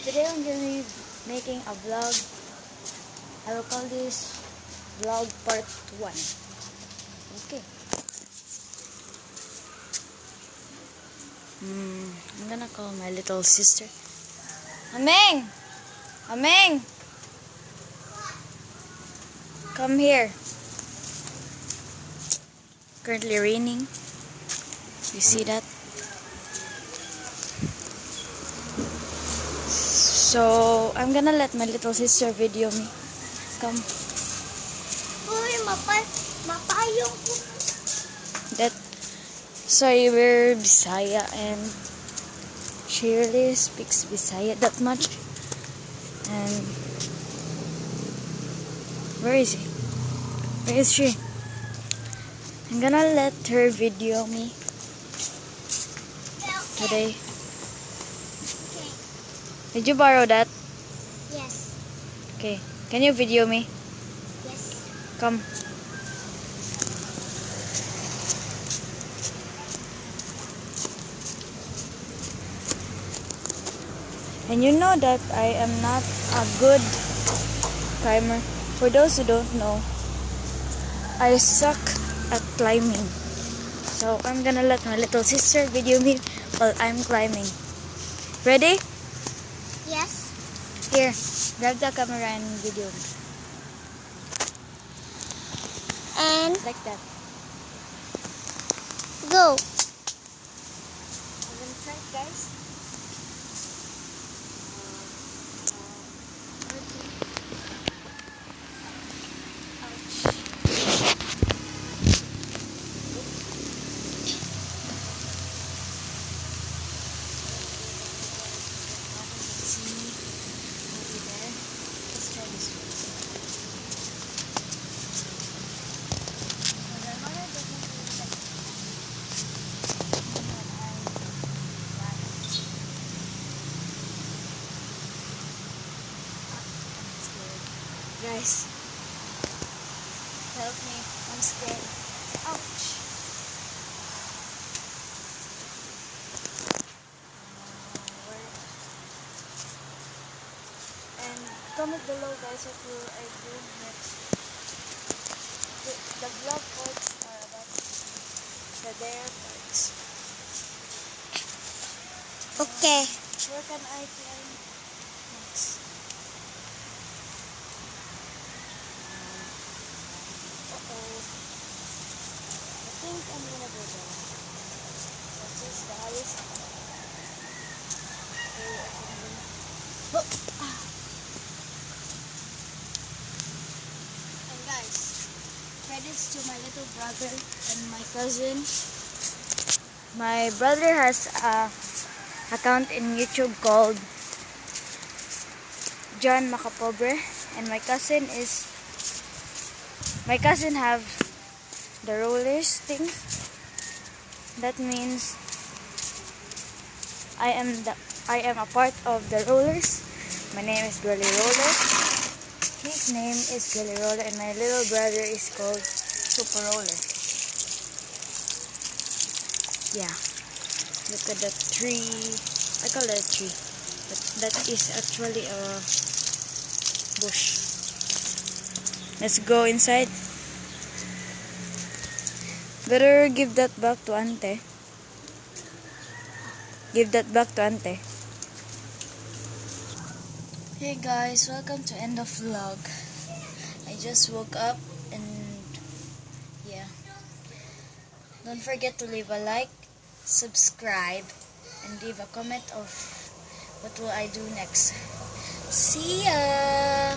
Today I'm going to be making a vlog. I will call this vlog part 1. Okay. I'm gonna call my little sister. Ameng! Ameng! Come here. Currently raining. You see that? So, I'm gonna let my little sister video me. Come. Uy, mapayong ko. Sorry, we're Bisaya and she really speaks Bisaya that much. And where is he? Where is she? I'm gonna let her video me today. Okay. Did you borrow that? Yes. Okay. Can you video me? Yes. Come. And you know that I am not a good climber. For those who don't know, I suck at climbing. So I'm gonna let my little sister video me while I'm climbing. Ready? Yes. Here, grab the camera and video me. And Like that. go. I'm gonna try it, guys. Guys, help me. I'm scared. Ouch. And comment below, guys, what will I do next. The vlog parts are about the dare parts. Okay. Where can I climb next? I think I'm gonna go there. This is the highest. Okay, I can go. And guys, credits to my little brother and my cousin. My brother has a account in YouTube called John Macapobre, and my cousin have the rollers thing. That means I am a part of the rollers. My name is Gully Roller. His name is Gully Roller, and my little brother is called Super Roller. Yeah. Look at that tree. I call that a tree, but that is actually a bush. Let's go inside. Better give that back to Ante. Give that back to Ante. Hey guys, welcome to end of vlog. I just woke up and yeah. Don't forget to leave a like, subscribe, and leave a comment of what will I do next. See ya!